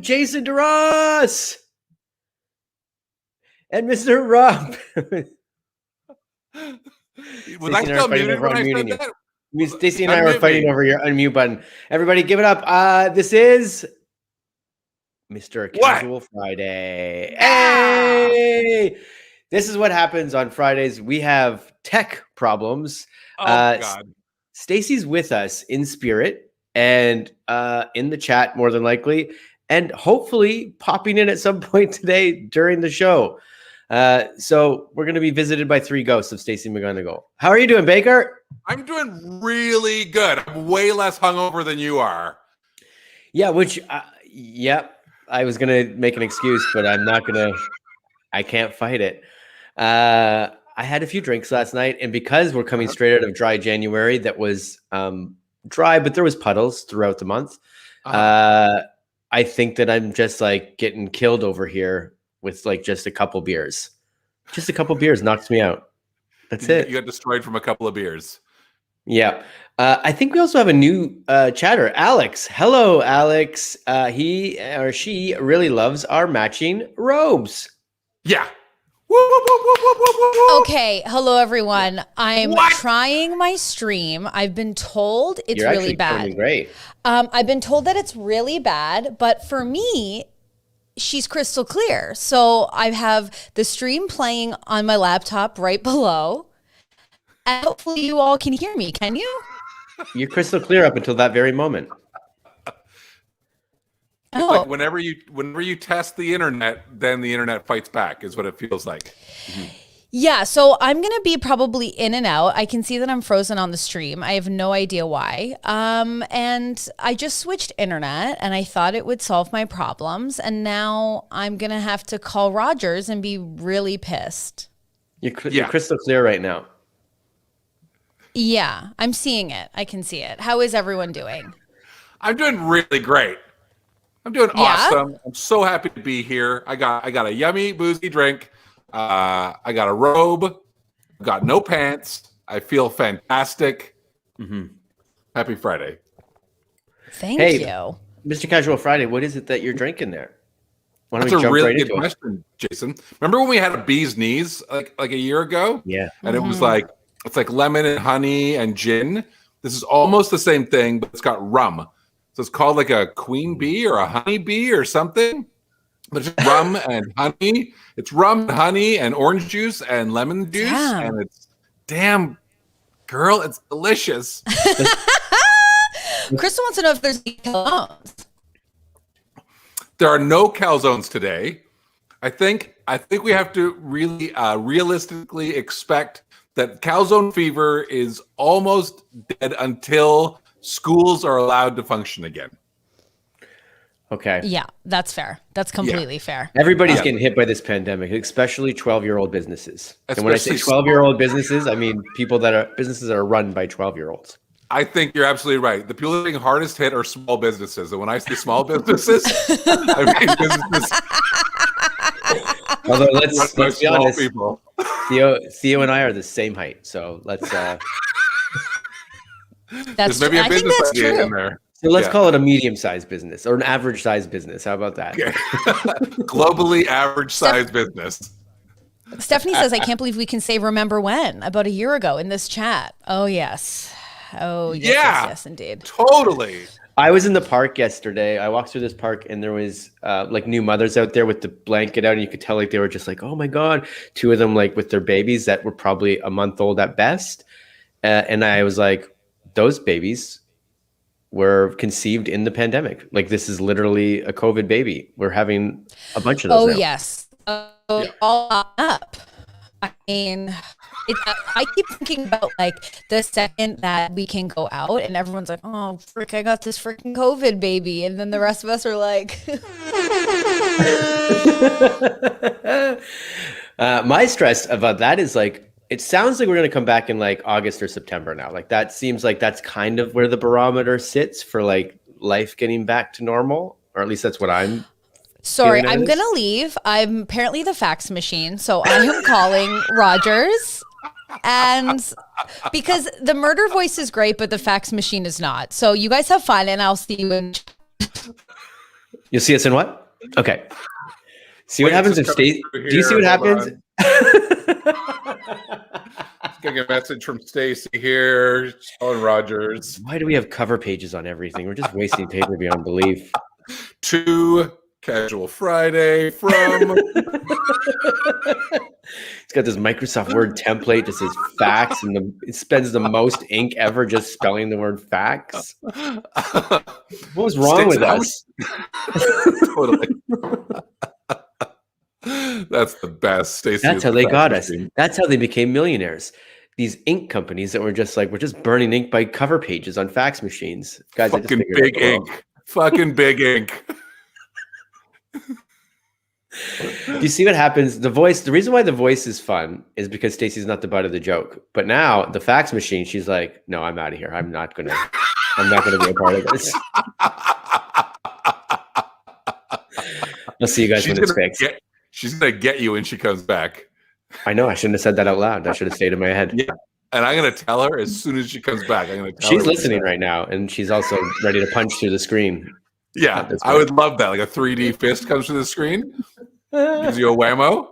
Jason DeRoss and Mr. Rob. Was I still muted when I said that? Stacey and I were fighting over your unmute button. Everybody, give it up. This is Mr. Casual Friday. Hey! This is what happens on Fridays. We have tech problems. Oh, God. Stacey's with us in spirit and in the chat, more than likely, and hopefully popping in at some point today during the show. So we're going to be visited by three ghosts of Stacey McGonigal. How are you doing, Baker? I'm doing really good. I'm way less hungover than you are. Yeah, I was going to make an excuse, but I'm not going to. I can't fight it. I had a few drinks last night, and because we're coming straight out of dry January, that was dry, but there was puddles throughout the month. I think that I'm just like getting killed over here with like just a couple beers. Just a couple beers knocks me out. That's it. You got destroyed from a couple of beers. Yeah. I think we also have a new chatter, Alex. Hello, Alex. He or she really loves our matching robes. Yeah. Okay, hello everyone. I'm trying my stream. I've been told it's really bad. Great. I've been told that it's really bad, but for me, she's crystal clear. So I have the stream playing on my laptop right below. And hopefully you all can hear me. Can you? You're crystal clear up until that very moment. It's like whenever you test the internet, then the internet fights back, is what it feels like. Mm-hmm. Yeah, so I'm going to be probably in and out. I can see that I'm frozen on the stream. I have no idea why. And I just switched internet, and I thought it would solve my problems. And now I'm going to have to call Rogers and be really pissed. You're crystal clear right now. Yeah, I'm seeing it. I can see it. How is everyone doing? I'm doing really great. I'm doing awesome. I'm so happy to be here. I got a yummy boozy drink. I got a robe. I've got no pants. I feel fantastic. Mm-hmm. Happy Friday. Thank you. Mr. Casual Friday, what is it that you're drinking there? Why don't That's we a jump really right good into question, Jason. Remember when we had a bee's knees like a year ago? Yeah. And it was like, it's like lemon and honey and gin. This is almost the same thing, but it's got rum. So it's called like a queen bee or a honey bee or something. But it's rum and honey. It's rum and honey and orange juice and lemon juice. And it's girl, it's delicious. Crystal wants to know if there's any calzones. There are no calzones today. I think we have to really realistically expect that calzone fever is almost dead until schools are allowed to function again. Okay. Yeah, that's fair. That's completely fair. Everybody's getting hit by this pandemic, especially 12-year-old businesses. And when I say 12-year-old businesses, I mean businesses that are run by 12-year-olds. I think you're absolutely right. The people that are being hardest hit are small businesses. And when I say small businesses, I mean businesses. Although let's be honest, people. Theo and I are the same height, so let's. That's maybe a business idea in there. So let's call it a medium-sized business or an average-sized business. How about that? Okay. Globally average-sized business. Stephanie says, "I can't believe we can say remember when about a year ago in this chat." Oh yes, yes, indeed, totally. I was in the park yesterday. I walked through this park and there was like new mothers out there with the blanket out, and you could tell like they were just like, oh my God, two of them like with their babies that were probably a month old at best. And I was like, those babies were conceived in the pandemic. Like this is literally a COVID baby. We're having a bunch of those. Oh now. yes. All up. I mean, I keep thinking about like the second that we can go out and everyone's like, oh, frick, I got this freaking COVID baby. And then the rest of us are like. My stress about that is like, it sounds like we're going to come back in like August or September now. Like that seems like that's kind of where the barometer sits for like life getting back to normal, or at least that's what I'm. Sorry, I'm going to leave. I'm apparently the fax machine. So I am calling Rogers. And because the murder voice is great, but the fax machine is not. So you guys have fun and I'll see you in. You'll see us in what? Okay. See what Wait, happens it's if coming Stacey. through Do you see here. what Hold happens? Getting a message from Stacey here. Colin Rogers. Why do we have cover pages on everything? We're just wasting paper beyond belief. To Casual Friday from. It's got this Microsoft Word template that says facts, and it spends the most ink ever just spelling the word facts. What was wrong with us? Totally. That's the best. Stacey. That's how they got us. That's how they became millionaires. These ink companies that were just like, we're just burning ink by cover pages on fax machines. Guys, fucking big ink. Fucking big ink. Do you see what happens? The reason why the voice is fun is because Stacey's not the butt of the joke. But now the fax machine, she's like, no, I'm out of here. I'm not gonna be a part of this. I'll see you guys when it's fixed. She's gonna get you when she comes back. I know. I shouldn't have said that out loud. That should have stayed in my head. Yeah. And I'm gonna tell her as soon as she comes back. I'm gonna tell She's her listening right now, and she's also ready to punch through the screen. Yeah, I would love that. Like a 3D fist comes through the screen, gives you a whammo.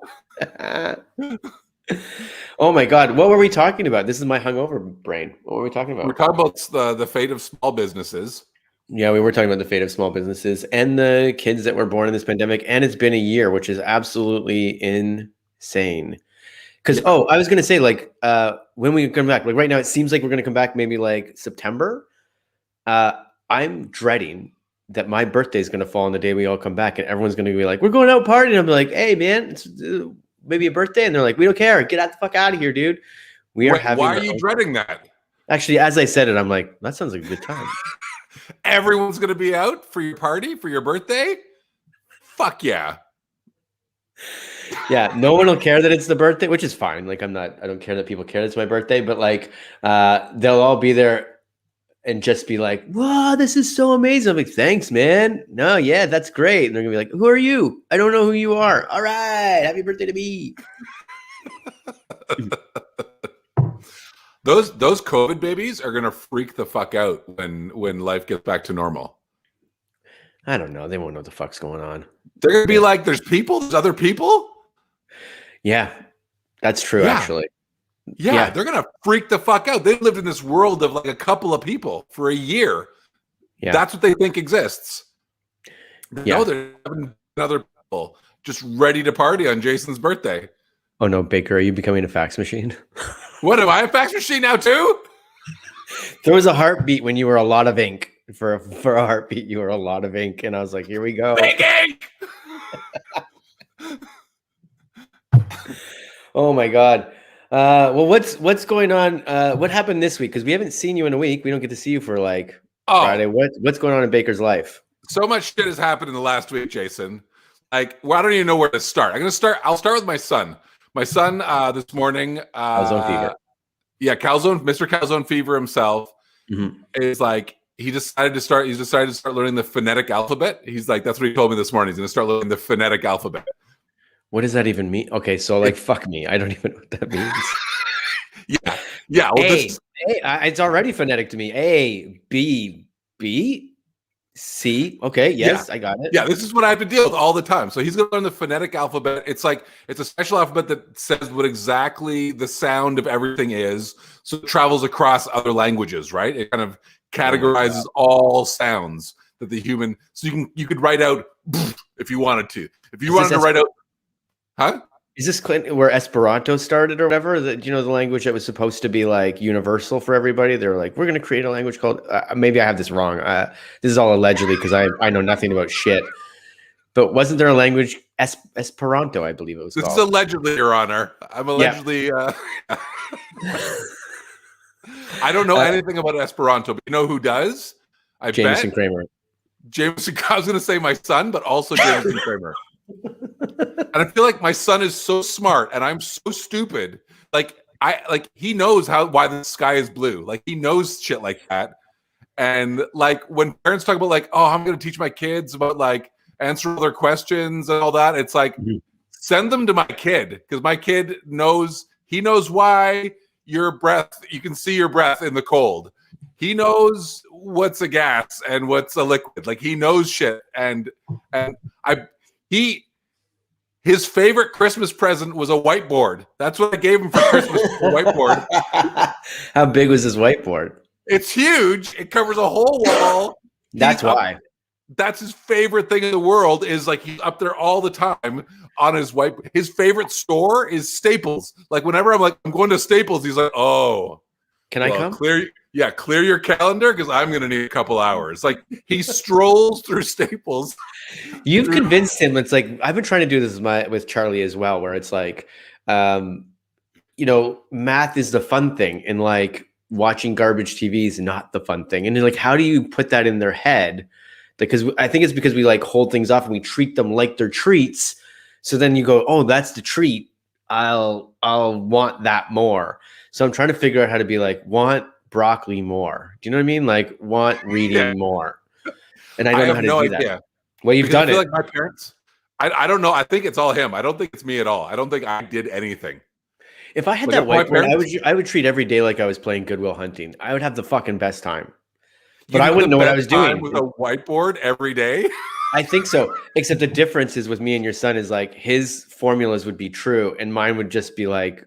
Oh my God. What were we talking about? This is my hungover brain. What were we talking about? We're talking about the fate of small businesses. Yeah, we were talking about the fate of small businesses and the kids that were born in this pandemic. And it's been a year, which is absolutely insane. Because, I was going to say, like, when we come back, like right now, it seems like we're going to come back maybe like September. I'm dreading that my birthday is going to fall on the day we all come back, and everyone's going to be like, we're going out partying. I'm like, hey, man, it's maybe a birthday. And they're like, we don't care. Get the fuck out of here, dude. Why are you dreading that? Actually, as I said it, I'm like, that sounds like a good time. Everyone's going to be out for your party, for your birthday? Fuck yeah. Yeah, no one will care that it's the birthday, which is fine. Like, I don't care that people care that it's my birthday, but like, they'll all be there and just be like, wow, this is so amazing. I'm like, thanks, man. No, yeah, that's great. And they're gonna be like, who are you? I don't know who you are. All right, happy birthday to me. Those COVID babies are gonna freak the fuck out when life gets back to normal. I don't know. They won't know what the fuck's going on. They're gonna be like, there's other people. Yeah, that's true, actually. Yeah, they're gonna freak the fuck out. They lived in this world of like a couple of people for a year. Yeah, that's what they think exists. No, there's other people just ready to party on Jason's birthday. Oh no, Baker, are you becoming a fax machine? What, am I a fax machine now too? There was a heartbeat when you were a lot of ink. For a heartbeat, you were a lot of ink, and I was like, here we go. Big ink. Oh my God. Well, what's going on? What happened this week? Because we haven't seen you in a week. We don't get to see you for like Friday. What's going on in Baker's life? So much shit has happened in the last week, Jason. Like, I don't even know where to start. I'll start with my son. My son this morning. Calzone fever. Yeah, Mr. Calzone fever himself is like he's decided to start learning the phonetic alphabet. He's like, that's what he told me this morning. He's gonna start learning the phonetic alphabet. What does that even mean? Okay, so like, fuck me. I don't even know what that means. Yeah. Well, it's already phonetic to me. A, B, B, C. Okay, yes, I got it. Yeah, this is what I have to deal with all the time. So he's going to learn the phonetic alphabet. It's a special alphabet that says what exactly the sound of everything is. So it travels across other languages, right? It kind of categorizes all sounds that the human. So you could write out if you wanted to. If you wanted to write out. Huh? Is this where Esperanto started or whatever? The language that was supposed to be like universal for everybody? They're like, we're going to create a language called, maybe I have this wrong. This is all allegedly because I know nothing about shit. But wasn't there a language, Esperanto, I believe it was called? This is allegedly, Your Honor. I'm allegedly, I don't know anything about Esperanto, but you know who does? Jameson Kramer. Jameson, I was going to say my son, but also Jameson Kramer. And I feel like my son is so smart and I'm so stupid. He knows why the sky is blue. Like he knows shit like that. And like when parents talk about like, oh, I'm going to teach my kids about like answering their questions and all that. It's like, send them to my kid because my kid knows why you can see your breath in the cold. he knows what's a gas and what's a liquid. Like he knows shit. And his favorite Christmas present was a whiteboard. That's what I gave him for Christmas, a whiteboard. How big was his whiteboard? It's huge. It covers a whole wall. That's why. That's his favorite thing in the world is like he's up there all the time on his whiteboard. His favorite store is Staples. Like whenever I'm like, I'm going to Staples, he's like, oh. Can I come? Clear your calendar because I'm going to need a couple hours. Like he strolls through Staples. You've convinced him. It's like I've been trying to do this with Charlie as well, where it's like, math is the fun thing, and like watching garbage TV is not the fun thing. And like, how do you put that in their head? Because I think it's because we like hold things off and we treat them like they're treats. So then you go, oh, that's the treat. I'll want that more. So I'm trying to figure out how to be like, want broccoli more. Do you know what I mean? Like, want reading more. And I don't know how to do that. Well, you've done it. Like my parents. I don't know. I think it's all him. I don't think it's me at all. I don't think I did anything. If I had that whiteboard, I would treat every day like I was playing Goodwill Hunting. I would have the fucking best time. But I wouldn't know what I was doing. With a whiteboard every day? I think so. Except the difference is with me and your son is like his formulas would be true and mine would just be like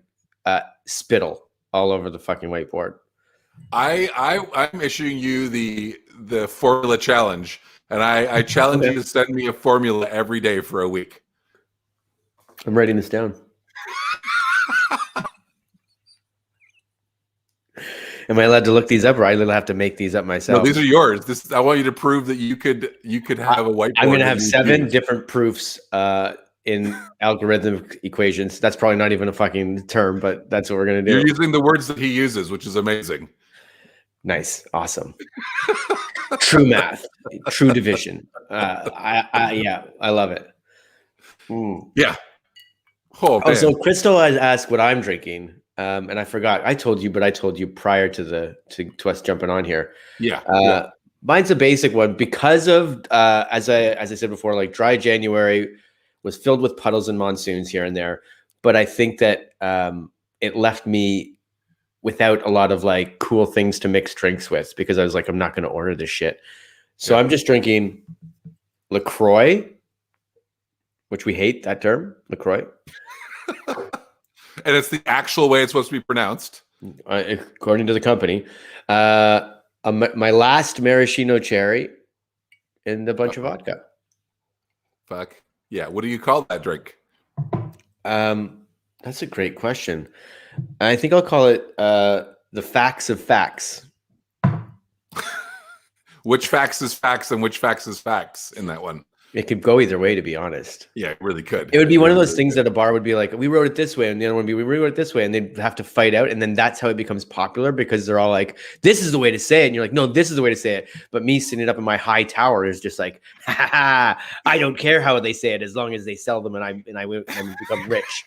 spittle all over the fucking whiteboard. I'm issuing you the formula challenge, and I challenge you to send me a formula every day for a week. I'm writing this down. Am I allowed to look these up, or I have to make these up myself? No, these are yours. I want you to prove that you could have a whiteboard. I'm going to have 7 different proofs in algorithmic equations. That's probably not even a fucking term, but that's what we're going to do. You're using the words that he uses, which is amazing. Nice. Awesome. True math. True division. I love it. Yeah. Oh, so Crystal has asked what I'm drinking. And I forgot. I told you, but I told you prior to us jumping on here. Yeah. Mine's a basic one because of as I said before, like dry January was filled with puddles and monsoons here and there. But I think that it left me without a lot of like cool things to mix drinks with because I was like, I'm not going to order this shit. So I'm just drinking LaCroix, which we hate that term, LaCroix. And it's the actual way it's supposed to be pronounced. According to the company. My last maraschino cherry and a bunch of vodka. Fuck. Yeah. What do you call that drink? That's a great question. I think I'll call it the facts of facts. Which facts is facts and which facts is facts in that one? It could go either way, to be honest. Yeah, it really could. It would be one of those things that a bar would be like, we wrote it this way, and the other one would be, we wrote it this way, and they'd have to fight out, and then that's how it becomes popular because they're all like, this is the way to say it, and you're like, no, this is the way to say it. But me sitting up in my high tower is just like, ha ha, I don't care how they say it as long as they sell them and I become rich.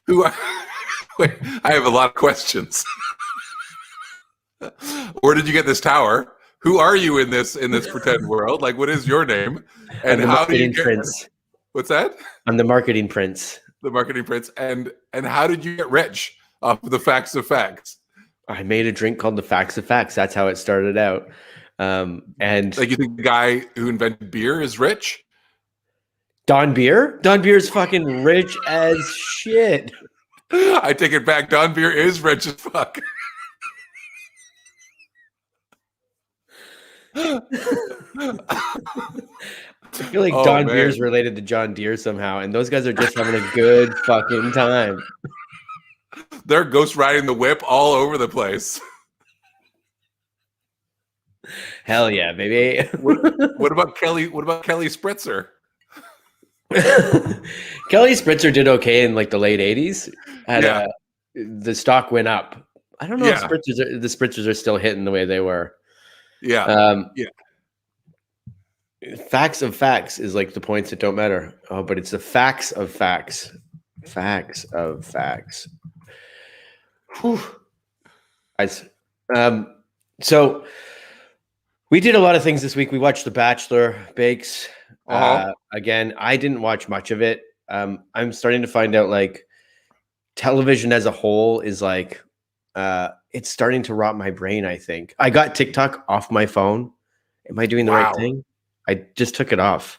Wait, I have a lot of questions. Where did you get this tower? Who are you in this pretend world? Like, what is your name? And how do you get prince? What's that? I'm the marketing prince. The marketing prince. And how did you get rich off of the facts of facts? I made a drink called the Facts of Facts. That's how it started out. And like, you think the guy who invented beer is rich? Don Beer? Don Beer is fucking rich as shit. I take it back. Don Beer is rich as fuck. I feel like Don Beer's related to John Deere somehow, and those guys are just having a good fucking time. They're ghost riding the whip all over the place. Hell yeah, baby. What about Kelly? What about Kelly Spritzer? Kelly Spritzer did okay in like the late 80s. The stock went up. I don't know if the Spritzers are still hitting the way they were. Yeah. Facts of facts is like the points that don't matter. Oh, but it's the facts of facts. Facts of facts. Whew. So we did a lot of things this week. We watched The Bachelor Bakes. Again, I didn't watch much of it. I'm starting to find out like television as a whole is like it's starting to rot my brain, I think. I got TikTok off my phone. Am I doing the right thing? I just took it off.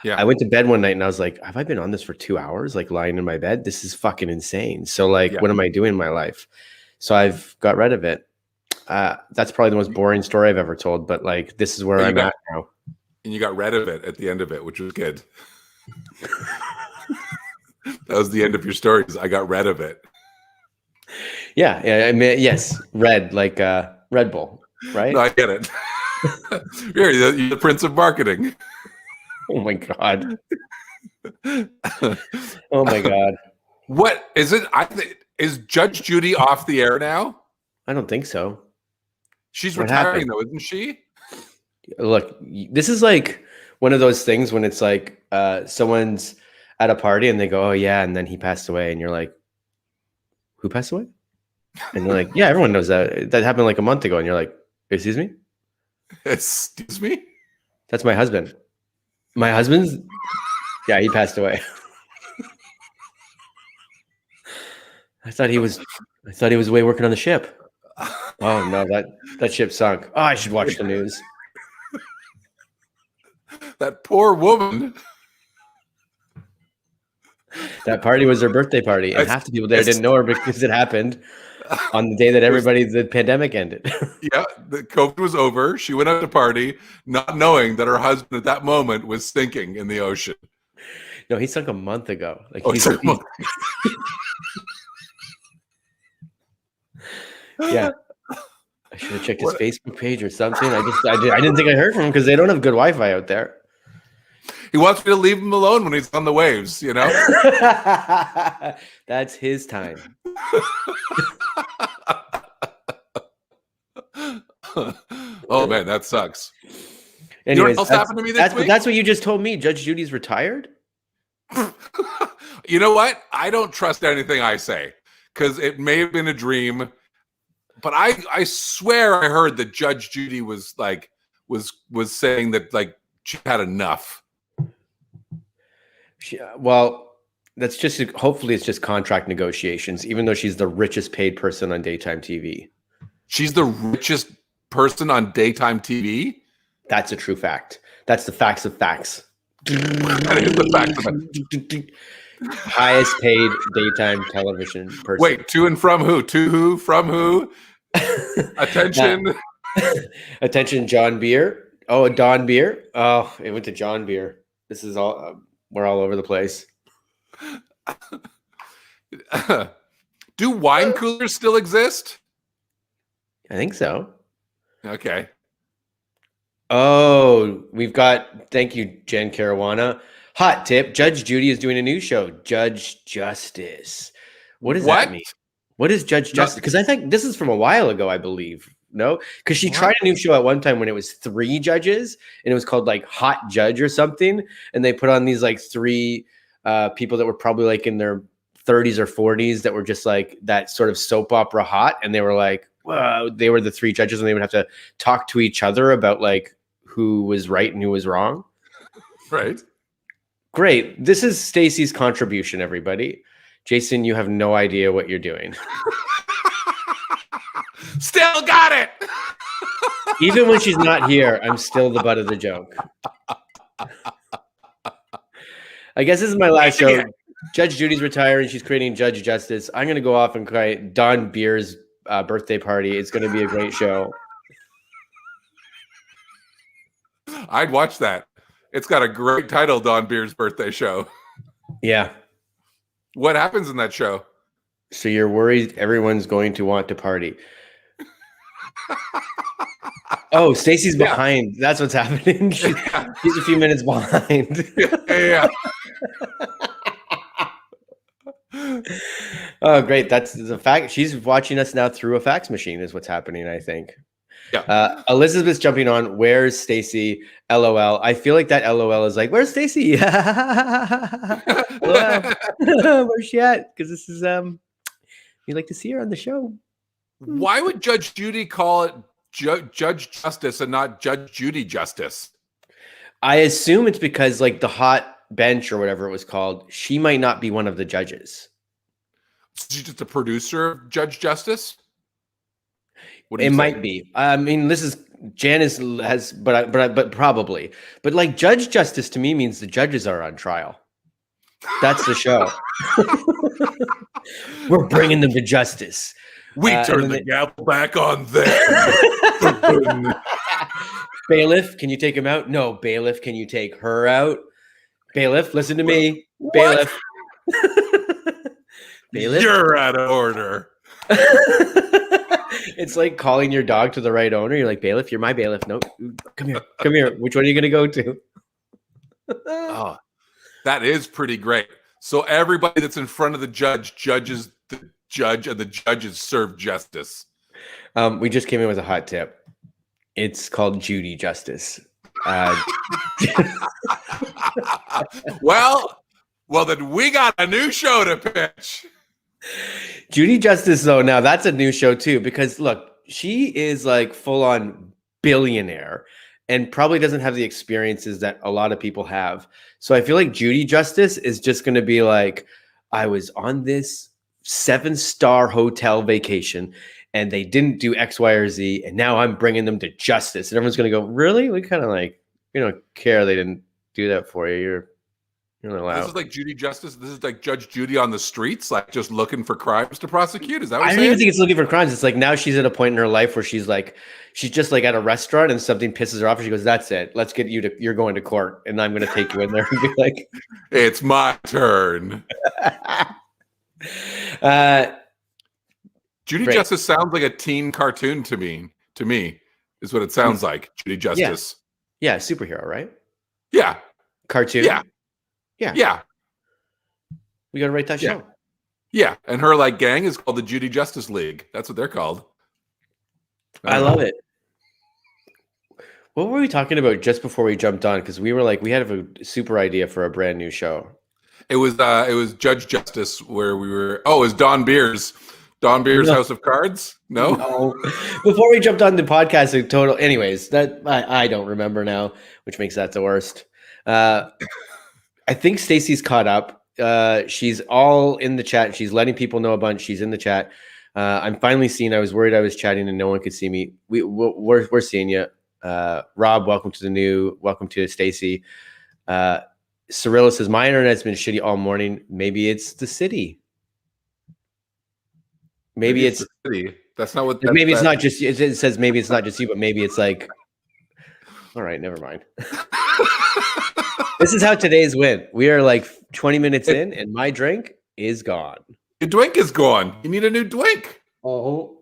Yeah. I went to bed one night and I was like, have I been on this for 2 hours, like lying in my bed? This is fucking insane. So like, what am I doing in my life? So I've got rid of it. That's probably the most boring story I've ever told, but like, this is where I'm at now. And you got rid of it at the end of it, which was good. That was the end of your stories. I got rid of it. Yeah. I mean, yes. Red, like Red Bull, right? No, I get it. You're the prince of marketing. Oh my God. Oh my God. What is it? Is Judge Judy off the air now? I don't think so. She's retiring though, isn't she? Look, this is like one of those things when it's like someone's at a party and they go, oh yeah, and then he passed away, and you're like, who passed away? And they're like, yeah, everyone knows that. That happened like a month ago, and you're like, excuse me? Excuse me? That's my husband. My husband's yeah, he passed away. I thought he was away working on the ship. Oh no, that ship sunk. Oh, I should watch the news. That poor woman. That party was her birthday party, and half the people there didn't know her because it happened on the day that the pandemic ended. Yeah, the COVID was over. She went out to party, not knowing that her husband at that moment was sinking in the ocean. No, he sunk a month ago. Like yeah. I should have checked his Facebook page or something. I didn't think I heard from him because they don't have good Wi-Fi out there. He wants me to leave him alone when he's on the waves, you know? That's his time. Oh man, that sucks. Anyways, you know what else happened to me this week? That's what you just told me. Judge Judy's retired? You know what? I don't trust anything I say because it may have been a dream, but I swear I heard that Judge Judy was saying that like she had enough. Well, that's just hopefully it's just contract negotiations, even though she's the richest paid person on daytime TV. She's the richest person on daytime TV? That's a true fact. That's the facts of facts. That is the fact of it. Highest paid daytime television person. Wait, to and from who? To who? From who? Attention. Attention, John Beer. Oh, Don Beer. Oh, it went to John Beer. This is all... we're all over the place. Do wine coolers still exist? I think so. Okay. Oh, thank you, Jen Caruana. Hot tip, Judge Judy is doing a new show, Judge Justice. What does that mean? What is Judge Justice? Because I think this is from a while ago, I believe. No? Because she tried a new show at one time when it was 3 judges, and it was called like Hot Judge or something. And they put on these like 3 people that were probably like in their 30s or 40s that were just like that sort of soap opera hot. And they were like, well, they were the 3 judges, and they would have to talk to each other about like who was right and who was wrong. Right. Great. This is Stacey's contribution, everybody. Jason, you have no idea what you're doing. Still got it. Even when she's not here, I'm still the butt of the joke. I guess this is my last show. Judge Judy's retiring. She's creating Judge Justice. I'm going to go off and create Don Beer's birthday party. It's going to be a great show. I'd watch that. It's got a great title, Don Beer's birthday show. Yeah. What happens in that show? So you're worried everyone's going to want to party. Oh, Stacey's behind. That's what's happening. She's a few minutes behind. Yeah. Oh, great. That's the fact. She's watching us now through a fax machine is what's happening, I think. Yeah. Elizabeth's jumping on. Where's Stacey? LOL. I feel like that LOL is like, where's Stacey? Where's she at? Because this is you'd like to see her on the show. Why would Judge Judy call it Judge Justice and not Judge Judy Justice? I assume it's because like the hot bench or whatever it was called, she might not be one of the judges. She's just a producer of Judge Justice? What do It you might think? be. I mean, this is Janice has, but probably. But like Judge Justice to me means the judges are on trial. That's the show. We're bringing them to justice. We And turn then the they- gavel back on them. Bailiff, can you take him out? No, bailiff, can you take her out? Bailiff, listen to me. Bailiff. Bailiff. You're out of order. It's like calling your dog to the right owner. You're like, bailiff, you're my bailiff. Nope. Come here. Come here. Which one are you going to go to? Oh, that is pretty great. So everybody that's in front of the judge judges the judge, and the judges serve justice. We just came in with a hot tip. It's called Judy Justice. Well, then we got a new show to pitch. Judy Justice, though, now that's a new show too, because look, she is like full on billionaire and probably doesn't have the experiences that a lot of people have. So I feel like Judy Justice is just going to be like, I was on this 7-star hotel vacation and they didn't do X, Y, or Z, and now I'm bringing them to justice. And everyone's going to go, really? We kind of like, we don't care they didn't do that for you. You're not allowed. This is like Judy Justice. This is like Judge Judy on the streets, like just looking for crimes to prosecute. Is that what I you're don't even saying? think it's looking for crimes. It's like now she's at a point in her life where she's just like at a restaurant and something pisses her off. And she goes, that's it. Let's get you to, you're going to court. And I'm going to take you in there and be like, It's my turn. Judy Great. Justice sounds like a teen cartoon to me. To me, is what it sounds like. Judy Justice. yeah, superhero, right? Yeah. Cartoon. Yeah. Yeah. Yeah. We got to write that Yeah. show. Yeah. And her like gang is called the Judy Justice League. That's what they're called. I love it. What were we talking about just before we jumped on? Because we were like, we had a super idea for a brand new show. It was Judge Justice where we were. Oh, it was Don Beers. Don Beers' No. House of Cards? No? No. Before we jumped on the podcast, in total. Anyways, that I don't remember now, which makes that the worst. I think Stacey's caught up. She's all in the chat. She's letting people know a bunch. She's in the chat. I'm finally seeing. I was worried I was chatting and no one could see me. We're seeing you. Rob, welcome to Stacey. Cyrilla says my internet's been shitty all morning. Maybe it's the city. Maybe it's the city. That's not what. maybe it's not just. It says maybe it's not just you, but maybe it's like. All right, never mind. This is how today's went. We are like 20 minutes in, and my drink is gone. Your drink is gone. You need a new drink. Oh,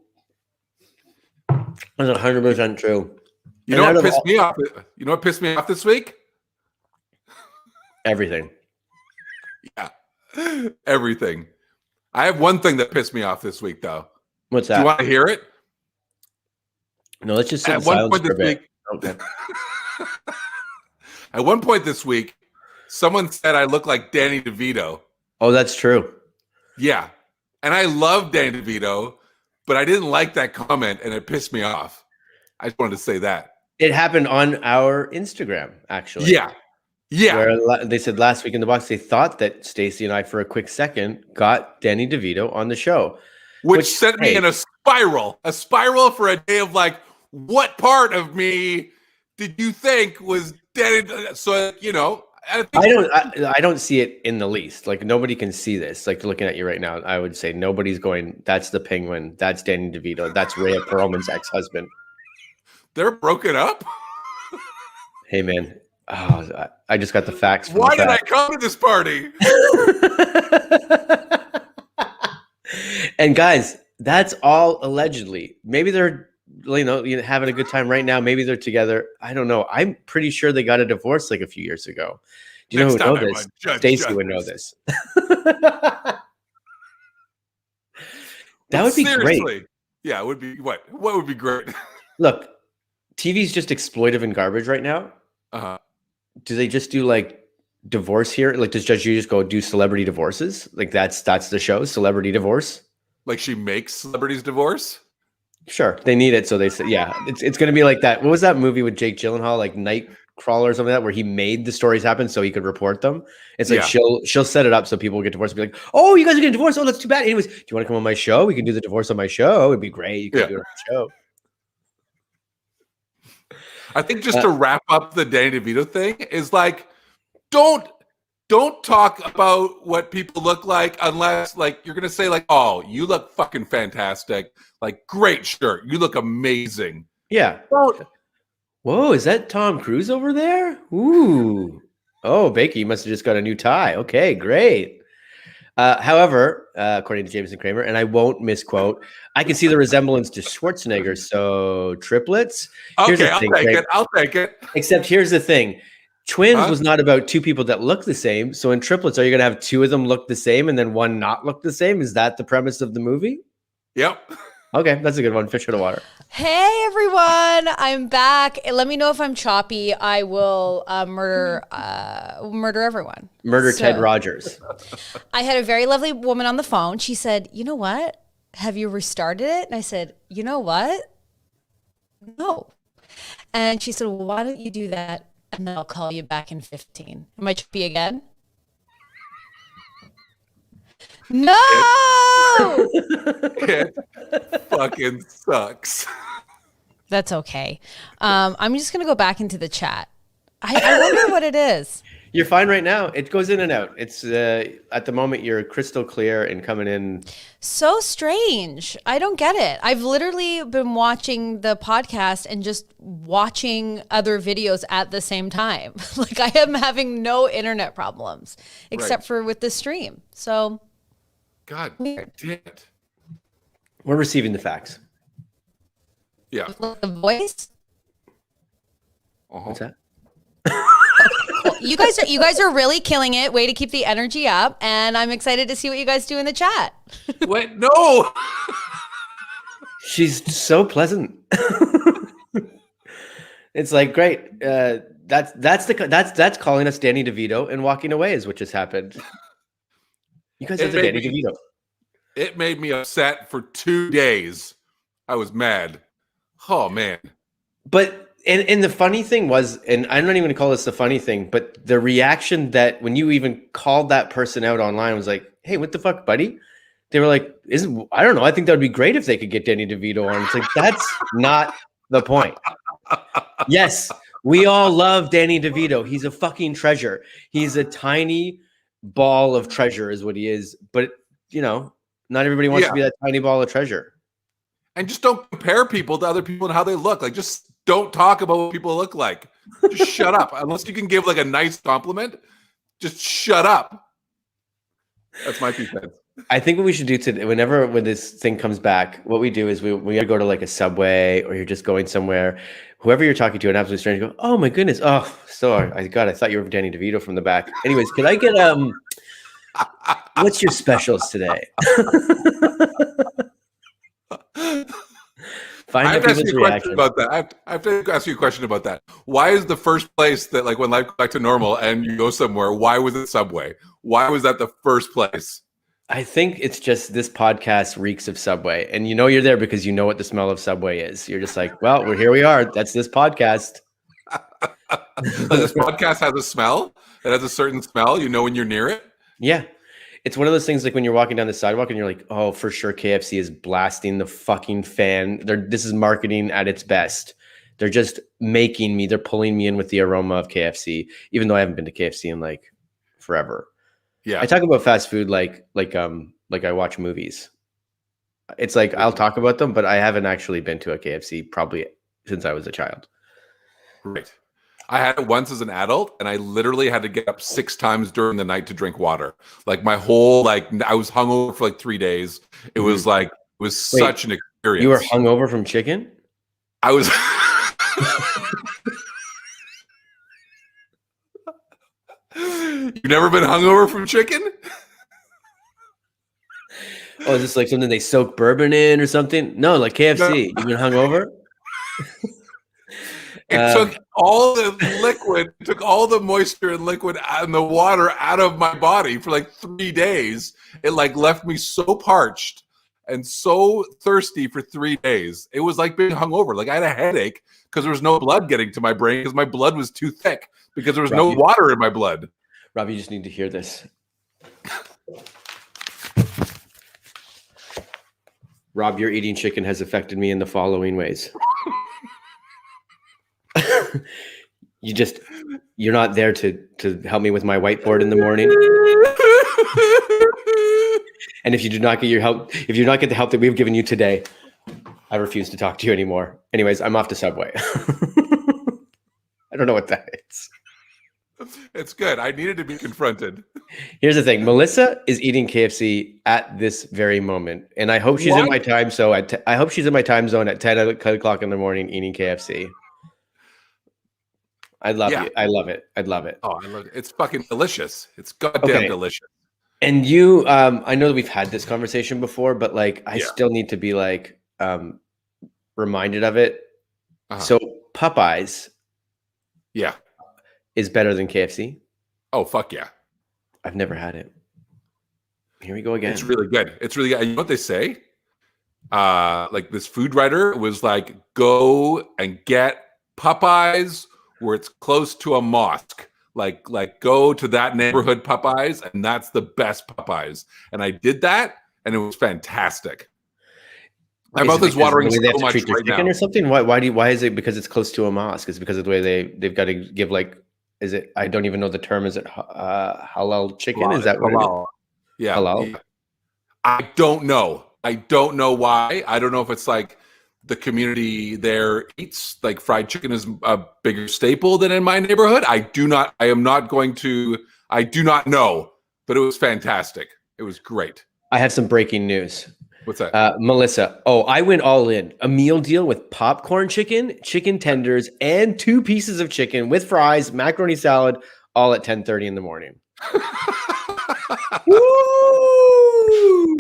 that's 100% true. You know what pissed me off? You know what pissed me off this week? Everything. Yeah, everything. I have one thing that pissed me off this week, though. What's Do that? you want to hear it? No, let's just sit in At one silence point for a this bit. week, Okay. at one point this week, someone said I look like Danny DeVito. Oh, that's true. Yeah, and I love Danny DeVito, but I didn't like that comment, and it pissed me off. I just wanted to say that. It happened on our Instagram, actually. Yeah, yeah. Where they said last week in the box, they thought that Stacey and I, for a quick second, got Danny DeVito on the show. Which sent me in a spiral for a day of like, what part of me did you think was Danny? So, you know, I don't see it in the least. Like nobody can see this. Like looking at you right now, I would say nobody's going, that's the Penguin. That's Danny DeVito. That's Rhea Perlman's ex-husband. They're broken up? Hey, man. Oh, I just got the facts. Why did I come to this party? And guys, that's all allegedly. Maybe they're having a good time right now. Maybe they're together. I don't know. I'm pretty sure they got a divorce like a few years ago. Do you know who know this? Stacey would know this. That would be great. Yeah, it would be what? What would be great? Look, TV's just exploitive and garbage right now. Uh-huh. Do they just do like divorce here? Like, does Judge Judy just go do celebrity divorces? Like that's the show, Celebrity Divorce. Like she makes celebrities divorce? Sure, they need it, so they say, yeah, it's going to be like that. What was that movie with Jake Gyllenhaal, like Nightcrawler or something like that, where he made the stories happen so he could report them? It's like she'll set it up so people will get divorced and be like, oh, you guys are getting divorced. Oh, that's too bad. Anyways, do you want to come on my show? We can do the divorce on my show. It'd be great. You can do it on the show. I think just to wrap up the Danny DeVito thing is like, don't talk about what people look like unless like you're gonna say like, oh, you look fucking fantastic, like great shirt, you look amazing. Yeah. Don't. Whoa, is that Tom Cruise over there? Ooh. Oh, Bakey must have just got a new tie. Okay, great. However, according to Jameson Kramer, and I won't misquote, I can see the resemblance to Schwarzenegger. So triplets. Okay, I'll take it. Except here's the thing. Twins was not about two people that look the same. So in triplets, are you going to have two of them look the same and then one not look the same? Is that the premise of the movie? Yep. Okay, that's a good one. Fish out of water. Hey everyone, I'm back. Let me know if I'm choppy. I will murder everyone. Ted Rogers. I had a very lovely woman on the phone. She said, "You know what? Have you restarted it?" And I said, "You know what? No." And she said, "Well, why don't you do that? And then I'll call you back in 15. Am I choppy again? No! It fucking sucks. That's okay. I'm just going to go back into the chat. I wonder what it is. You're fine right now. It goes in and out. It's at the moment you're crystal clear and coming in. So strange. I don't get it. I've literally been watching the podcast and just watching other videos at the same time. Like I am having no internet problems except for with the stream. So God weird. Damn it. We're receiving the facts. Yeah. The voice. What's that? Cool. You guys are really killing it. Way to keep the energy up, and I'm excited to see what you guys do in the chat. What? No. She's so pleasant. It's like great. That's calling us Danny DeVito and walking away is what just happened. You guys are the Danny DeVito. It made me upset for 2 days. I was mad. Oh man. But and the funny thing was, and I'm not even gonna call this the funny thing, but the reaction that when you even called that person out online was like, "Hey, what the fuck, buddy?" They were like, I don't know. I think that would be great if they could get Danny DeVito on. It's like that's not the point. Yes, we all love Danny DeVito. He's a fucking treasure. He's a tiny ball of treasure, is what he is. But you know, not everybody wants to be that tiny ball of treasure. And just don't compare people to other people and how they look. Like, just don't talk about what people look like. Just shut up. Unless you can give like a nice compliment, just shut up. That's my 2 cents. I think what we should do today, when this thing comes back, what we do is we gotta go to like a Subway or you're just going somewhere. Whoever you're talking to, an absolute stranger, go, "Oh my goodness, oh, sorry, I thought you were Danny DeVito from the back." Anyways, can I get what's your specials today? Find I have out to ask people's you a question reaction. about that. I have to ask you a question about that. Why is the first place that, like, when life goes back to normal and you go somewhere, why was it Subway? Why was that the first place? I think it's just this podcast reeks of Subway, and you know you're there because you know what the smell of Subway is. You're just like, well, here we are. That's this podcast. This podcast has a smell. It has a certain smell. You know when you're near it. Yeah. It's one of those things like when you're walking down the sidewalk and you're like, oh, for sure KFC is blasting the fucking fan. This is marketing at its best. They're just they're pulling me in with the aroma of KFC, even though I haven't been to KFC in like forever. Yeah. I talk about fast food like I watch movies. It's like I'll talk about them, but I haven't actually been to a KFC probably since I was a child. Right. I had it once as an adult, and I literally had to get up 6 times during the night to drink water. Like my whole, I was hungover for like 3 days. It was such an experience. You were hungover from chicken? I was. You've never been hungover from chicken? Oh, is this like something they soak bourbon in or something? No, like KFC. No. You've been hungover? It took all the liquid, took all the moisture and liquid and the water out of my body for like 3 days. It like left me so parched and so thirsty for 3 days. It was like being hungover. Like I had a headache because there was no blood getting to my brain because my blood was too thick because there was no water in my blood. Rob, you just need to hear this. Rob, your eating chicken has affected me in the following ways. you're not there to help me with my whiteboard in the morning. And if you do not get your help, if you do not get the help that we've given you today, I refuse to talk to you anymore. Anyways, I'm off to Subway. I don't know what that is. It's good. I needed to be confronted. Here's the thing. Melissa is eating KFC at this very moment. And I hope she's in my time. So I hope she's in my time zone at 10 o'clock in the morning eating KFC. I love you. I love it. I'd love it. Oh, I love it. It's fucking delicious. It's goddamn delicious. And you, I know that we've had this conversation before, but like, I still need to be like reminded of it. So Popeyes, is better than KFC. Oh fuck yeah! I've never had it. Here we go again. It's really good. It's really good. You know what they say? Like this food writer was like, go and get Popeyes where it's close to a mosque. Like go to that neighborhood Popeyes, and that's the best Popeyes. And I did that, and it was fantastic. My mouth is watering so much right now. Or something? Why is it because it's close to a mosque? Is it because of the way they've got to give like? Is it? I don't even know the term. Is it halal chicken? Halal. Is that what halal? It is? Yeah. Halal. I don't know. I don't know why. I don't know if it's like the community there eats like fried chicken is a bigger staple than in my neighborhood. I do not know, but it was fantastic. It was great. I have some breaking news. What's that? Melissa. Oh, I went all in. A meal deal with popcorn chicken, chicken tenders, and 2 pieces of chicken with fries, macaroni salad, all at 10:30 in the morning. Woo!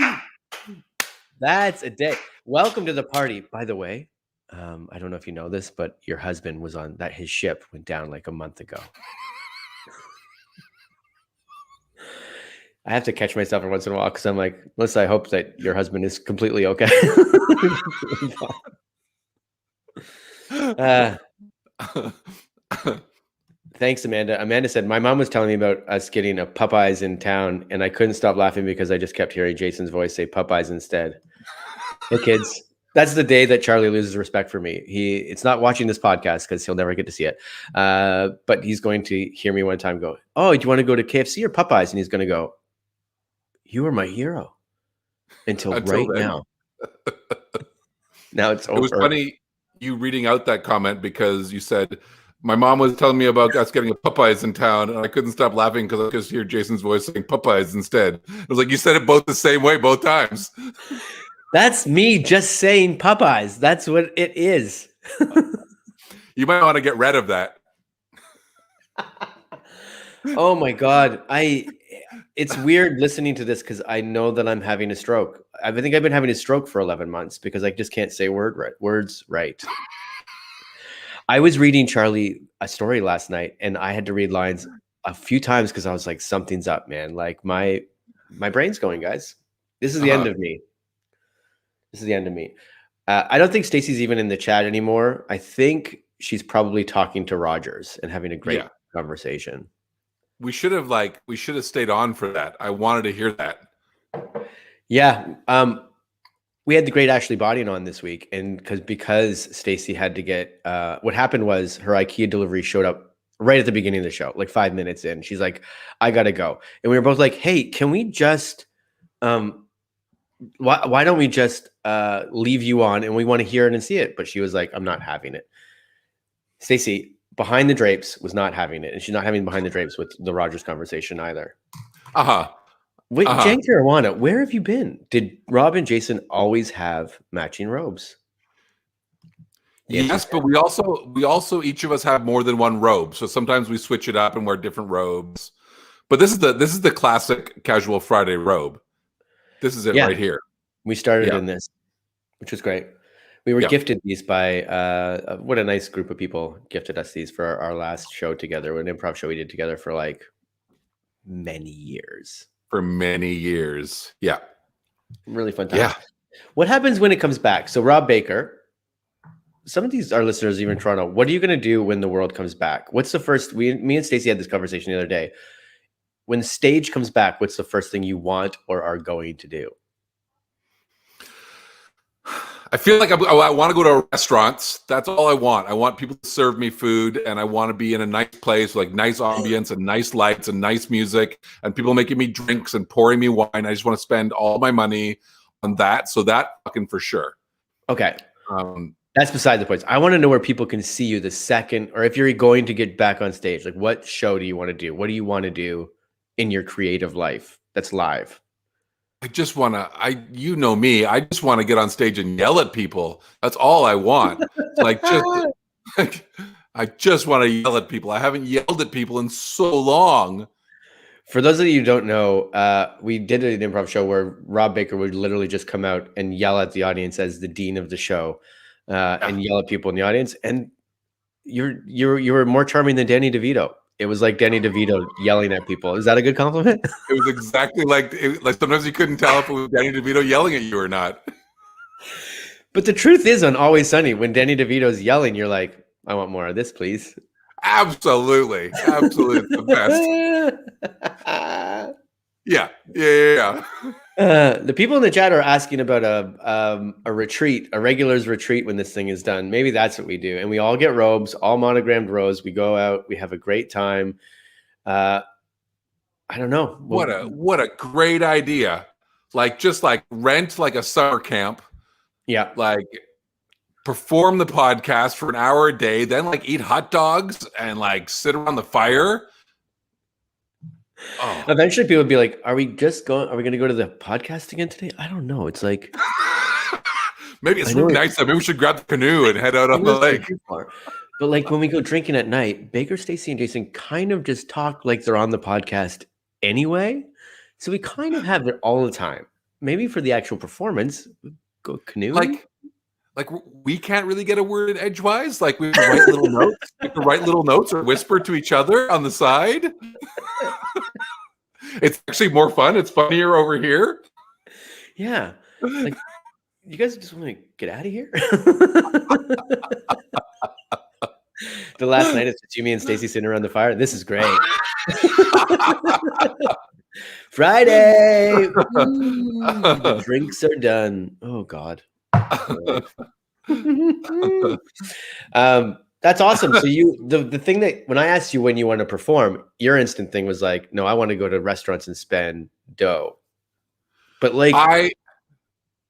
That's a day. Welcome to the party. By the way, I don't know if you know this, but your husband was on that. His ship went down like a month ago. I have to catch myself every once in a while because I'm like, Melissa, I hope that your husband is completely okay. Thanks, Amanda. Amanda said, my mom was telling me about us getting a Popeyes in town, and I couldn't stop laughing because I just kept hearing Jason's voice say Popeyes instead. Hey, kids. That's the day that Charlie loses respect for me. It's not watching this podcast because he'll never get to see it. But he's going to hear me one time go, oh, do you want to go to KFC or Popeyes? And he's going to go, you were my hero until right now. Now it's over. It was funny you reading out that comment because you said, my mom was telling me about us getting a Popeyes in town, and I couldn't stop laughing because I just hear Jason's voice saying Popeyes instead. It was like you said it both the same way both times. That's me just saying Popeyes. That's what it is. You might want to get rid of that. Oh my God. It's weird listening to this because I know that I'm having a stroke. I think I've been having a stroke for 11 months because I just can't say words right. I was reading Charlie a story last night, and I had to read lines a few times because I was like, something's up, man. Like my brain's going, guys. This is the end of me. This is the end of me. I don't think Stacey's even in the chat anymore. I think she's probably talking to Rogers and having a great conversation. We should have stayed on for that. I wanted to hear that. Yeah. We had the great Ashley Bodian on this week, and because Stacey had to get what happened was her IKEA delivery showed up right at the beginning of the show, like 5 minutes in. She's like, I gotta go. And we were both like, hey, can we just why don't we just leave you on, and we want to hear it and see it? But she was like, I'm not having it. Stacey, behind the drapes, was not having it, and she's not having behind the drapes with the Rogers conversation either. Wait, Jen Caruana, where have you been? Did Rob and Jason always have matching robes? Yes, but we also each of us have more than one robe. So sometimes we switch it up and wear different robes. But this is the classic casual Friday robe. This is it right here. We started in this, which was great. We were gifted these by what a nice group of people gifted us these for our last show together, an improv show we did together for like many years. Yeah. Really fun time. Yeah. What happens when it comes back? So Rob Baker, some of these, our listeners, even in Toronto, what are you going to do when the world comes back? What's the first, me and Stacey had this conversation the other day. When the stage comes back, what's the first thing you want or are going to do? I feel like I want to go to restaurants. That's all I want. I want people to serve me food, and I want to be in a nice place with like nice ambience and nice lights and nice music, and people making me drinks and pouring me wine. I just want to spend all my money on that. So that fucking for sure. Okay. That's beside the point. I want to know where people can see you the second, or if you're going to get back on stage, like what show do you want to do? What do you want to do in your creative life that's live? I just want to, you know me, I just want to get on stage and yell at people. That's all I want. I just want to yell at people. I haven't yelled at people in so long. For those of you who don't know, we did an improv show where Rob Baker would literally just come out and yell at the audience as the dean of the show, and yell at people in the audience. And you were more charming than Danny DeVito. It was like Danny DeVito yelling at people. Is that a good compliment? It was exactly like sometimes you couldn't tell if it was Danny DeVito yelling at you or not. But the truth is, on Always Sunny, when Danny DeVito's yelling, you're like, I want more of this, please. Absolutely. Absolutely. The best. Yeah. The people in the chat are asking about a retreat, a regulars retreat when this thing is done. Maybe that's what we do. And we all get robes, all monogrammed robes. We go out, we have a great time. I don't know. What a great idea. Like just like rent like a summer camp. Yeah. Like perform the podcast for an hour a day, then like eat hot dogs and like sit around the fire. Oh. Eventually people would be like, are we going to go to the podcast again today? I don't know. It's like maybe it's really nice. Maybe we should grab the canoe and head out on the lake. But like when we go drinking at night, Baker, Stacey, and Jason kind of just talk like they're on the podcast anyway. So we kind of have it all the time. Maybe for the actual performance, go canoe. Like we can't really get a word in edgewise. Like we have to write little notes. We have to write little notes or whisper to each other on the side. It's actually more fun. It's funnier over here. Yeah. Like you guys just want to get out of here. The last night it's Jimmy and Stacey sitting around the fire. This is great. Friday. The drinks are done. Oh God. That's awesome. So the thing that when I asked you when you want to perform, your instant thing was like, no, I want to go to restaurants and spend dough. But like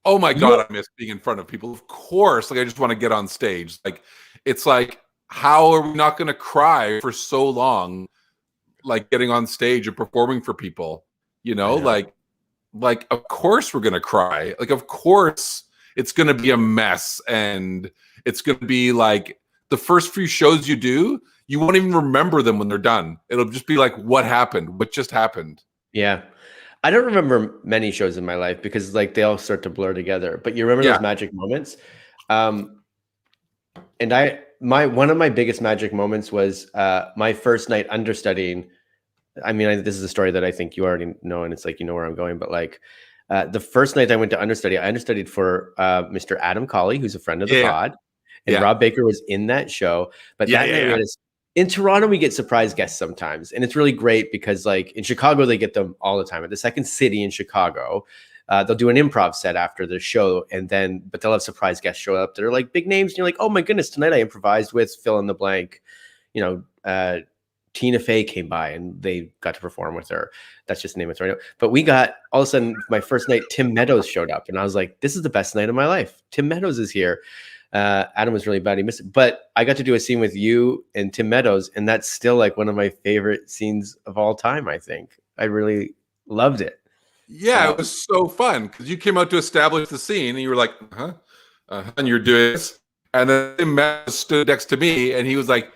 oh my God, I miss being in front of people. Of course. Like I just want to get on stage. Like it's like, how are we not going to cry for so long? Like getting on stage and performing for people, you know, like of course we're going to cry. Like, of course it's going to be a mess, and it's going to be like the first few shows you do, you won't even remember them when they're done. It'll just be like, what happened? What just happened? Yeah. I don't remember many shows in my life because like they all start to blur together, but you remember those magic moments. And one of my biggest magic moments was my first night understudying. I mean, this is a story that I think you already know, and it's like, you know where I'm going, but like the first night I went to understudy, I understudied for Mr. Adam Colley, who's a friend of the pod, and Rob Baker was in that show. But in Toronto, we get surprise guests sometimes, and it's really great because like in Chicago, they get them all the time. At the Second City in Chicago, they'll do an improv set after the show, but they'll have surprise guests show up. They're like big names, and you're like, oh my goodness, tonight I improvised with fill in the blank. You know, Tina Fey came by and they got to perform with her. That's just the name of it right now. But we got all of a sudden my first night, Tim Meadows showed up, and I was like, this is the best night of my life. Tim Meadows is here. Adam was really bad. He missed it, but I got to do a scene with you and Tim Meadows, and that's still like one of my favorite scenes of all time. I think I really loved it. Yeah, it was so fun because you came out to establish the scene, and you were like, and you're doing this, and then Tim Meadows stood next to me, and he was like,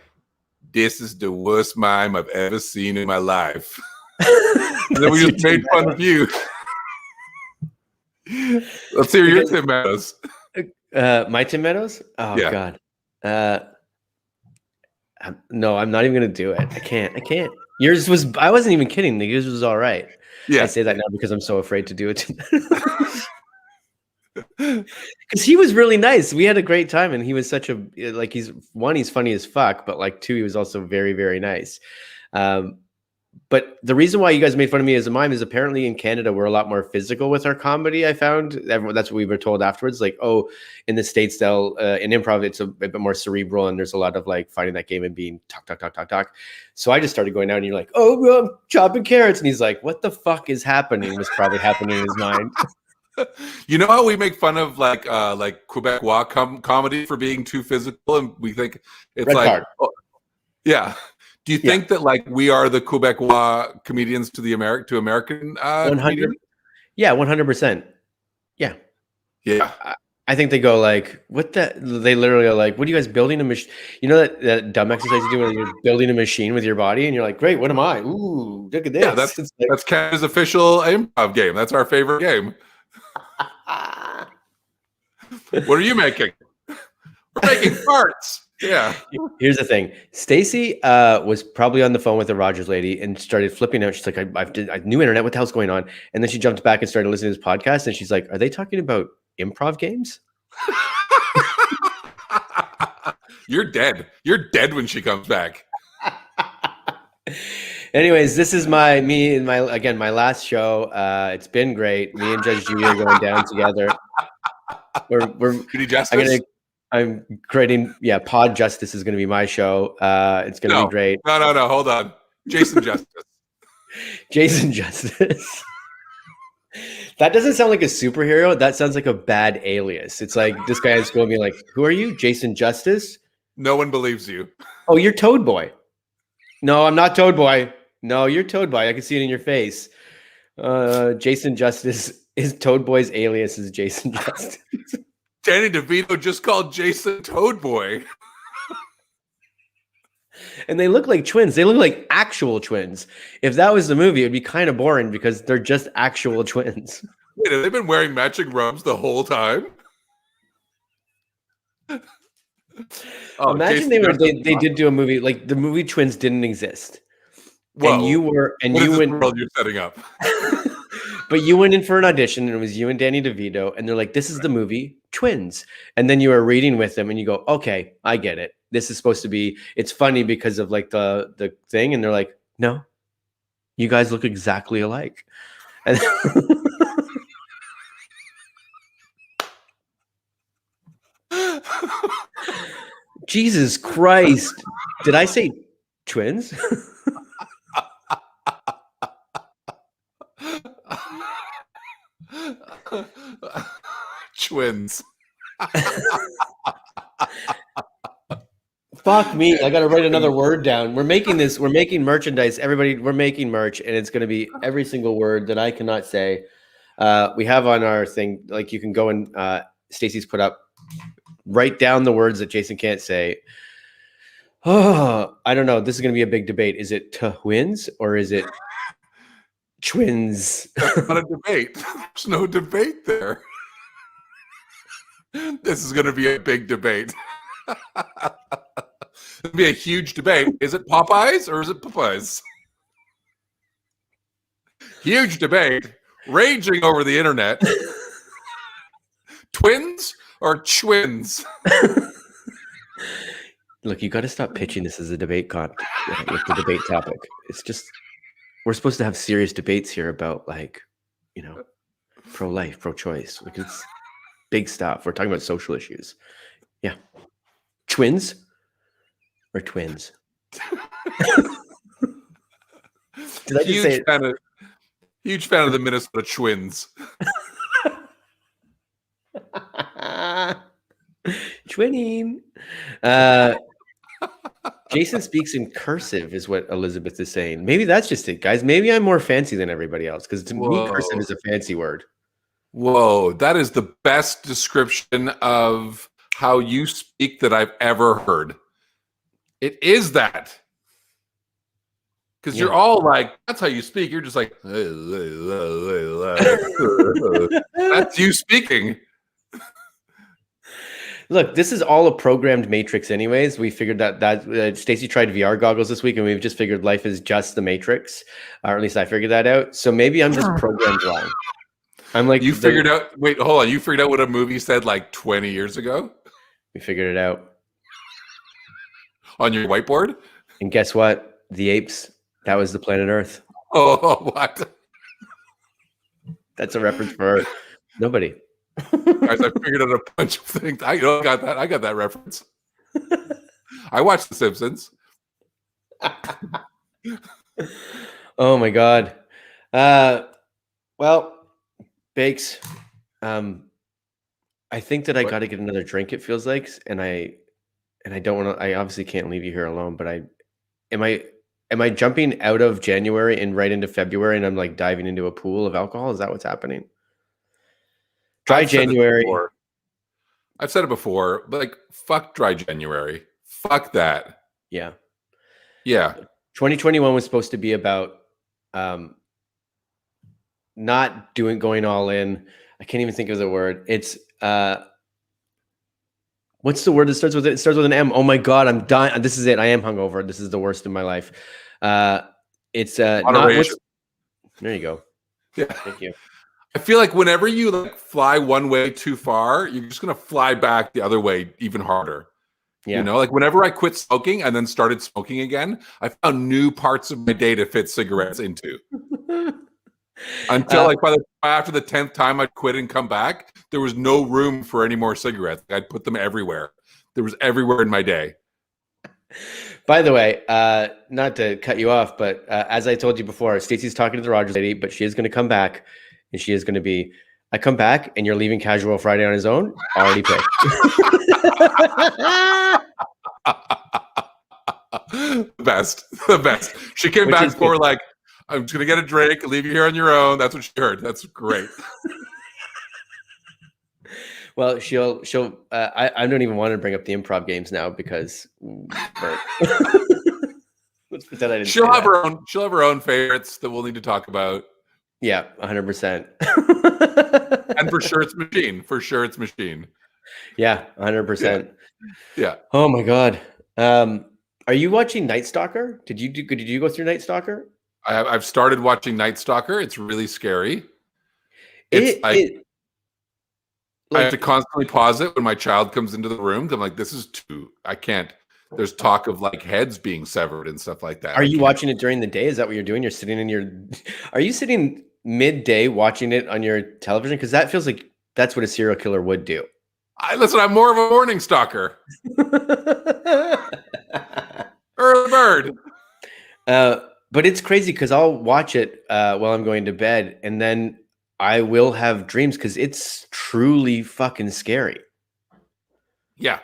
this is the worst mime I've ever seen in my life. And then we just made fun of you. Let's hear your Tim Meadows. My Tim Meadows? Oh God. No, I'm not even gonna do it. I can't. Yours was, I wasn't even kidding. Yours was all right. Yeah. I say that now because I'm so afraid to do it. Because he was really nice. We had a great time, and he was such a he's funny as fuck, but like two, he was also very, very nice. But the reason why you guys made fun of me as a mime is apparently in Canada we're a lot more physical with our comedy. I found that's what we were told afterwards. Like, oh, in the States, they'll in improv it's a bit more cerebral, and there's a lot of like finding that game and being talk. So I just started going out, and you're like, oh, well, I'm chopping carrots, and he's like, what the fuck is happening? Was probably happening in his mind. You know how we make fun of like Quebecois comedy for being too physical, and we think it's Red like, card. yeah. Do you think that like we are the Quebecois comedians to the American 100? comedians? Yeah, 100%. Yeah. I think they go like, what the? They literally are like, what are you guys building a machine? You know that dumb exercise you do when you're building a machine with your body, and you're like, great, what am I? Ooh, look at this. Yeah, that's Canada's official improv game. That's our favorite game. What are you making? We're making parts. Yeah. Here's the thing. Stacey was probably on the phone with the Rogers lady and started flipping out. She's like, I knew internet. What the hell's going on? And then she jumped back and started listening to his podcast. And she's like, are they talking about improv games? You're dead. You're dead when she comes back. Anyways, this is my last show. It's been great. Me and Judge Judy are going down together. We're Judy Justice? I'm creating, Pod Justice is going to be my show. It's going to be great. No, hold on. Jason Justice. Jason Justice. That doesn't sound like a superhero. That sounds like a bad alias. It's like this guy is going to be like, who are you? Jason Justice? No one believes you. Oh, you're Toad Boy. No, I'm not Toad Boy. No, you're Toad Boy. I can see it in your face. Jason Justice is Toad Boy's alias is Jason Justice. Danny DeVito just called Jason Toad Boy. And they look like twins. They look like actual twins. If that was the movie, it'd be kind of boring because they're just actual twins. Wait, have they been wearing matching robes the whole time? Imagine they did do a movie like the movie Twins didn't exist. Whoa. And you went world you're setting up. But you went in for an audition and it was you and Danny DeVito and they're like, this is the movie Twins. And then you were reading with them and you go, okay, I get it. This is supposed to be, it's funny because of like the thing. And they're like, no, you guys look exactly alike. And Jesus Christ. Did I say twins? Twins. Fuck me. I got to write another word down. We're making merchandise. Everybody, we're making merch and it's going to be every single word that I cannot say. We have on our thing, like you can go and Stacey's put up, write down the words that Jason can't say. Oh, I don't know. This is going to be a big debate. Is it twins or is it twins? That's not a debate. There's no debate there. This is going to be a big debate. It'll be a huge debate. Is it Popeyes or is it Popeyes? Huge debate raging over the internet. Twins or twins? Look, you got to stop pitching this as a debate with the debate topic. It's just we're supposed to have serious debates here about like, pro-life, pro-choice. Like it's big stuff. We're talking about social issues. Yeah. Twins or twins? Did I just say it? Huge fan of the Minnesota Twins. Twinning. Jason speaks in cursive is what Elizabeth is saying. Maybe that's just it, guys. Maybe I'm more fancy than everybody else because to me, cursive is a fancy word. Whoa, that is the best description of how you speak that I've ever heard. It is that. Because you're all like, that's how you speak. You're just like, that's you speaking. Look, this is all a programmed matrix anyways. We figured that Stacey tried VR goggles this week and we've just figured life is just the matrix. Or at least I figured that out. So maybe I'm just programmed wrong. I'm like, you figured out, wait, hold on. You figured out what a movie said like 20 years ago? We figured it out. On your whiteboard? And guess what? The apes That was the planet Earth. Oh, what? That's a reference for nobody. Guys, I figured out a bunch of things. I got that. I got that reference. I watched The Simpsons. Oh my God. Well, Bakes, I think that I got to get another drink. It feels like, and I don't want to. I obviously can't leave you here alone. But am I jumping out of January and right into February, and I'm like diving into a pool of alcohol? Is that what's happening? Dry January. I've said it before, but like, fuck dry January. Fuck that. Yeah. Yeah. 2021 was supposed to be about not going all in. I can't even think of the word. It's what's the word that starts with it? It starts with an M. Oh my God, I'm dying. This is it. I am hungover. This is the worst in my life. It's moderation. There you go. Yeah. Thank you. I feel like whenever you like fly one way too far, you're just gonna fly back the other way even harder. Yeah. You know, like whenever I quit smoking and then started smoking again, I found new parts of my day to fit cigarettes into. Until like after the 10th time I'd quit and come back, there was no room for any more cigarettes. I'd put them everywhere. There was everywhere in my day. By the way, not to cut you off, but as I told you before, Stacey's talking to the Rogers lady, but she is going to come back, and she is going to be, I come back, and you're leaving Casual Friday on his own, already picked. The best. She came back for like, I'm just going to get a drink, leave you here on your own. That's what she heard. That's great. Well, she'll. I don't even want to bring up the improv games now because let's pretend I didn't. She'll have her own. She'll have her own favorites that we'll need to talk about. Yeah, 100%. And for sure, it's machine. For sure, it's machine. Yeah, 100%. Yeah. Oh my God. Are you watching Night Stalker? Did you go through Night Stalker? I've started watching Night Stalker. It's really scary. I have to constantly pause it when my child comes into the room. I'm like, this is too. I can't. There's talk of like heads being severed and stuff like that. Are you watching it during the day? Is that what you're doing? You're sitting in your. Are you sitting midday watching it on your television? Because that feels like that's what a serial killer would do. Listen, I'm more of a morning stalker. Early bird. But it's crazy because I'll watch it while I'm going to bed, and then I will have dreams because it's truly fucking scary. Yeah.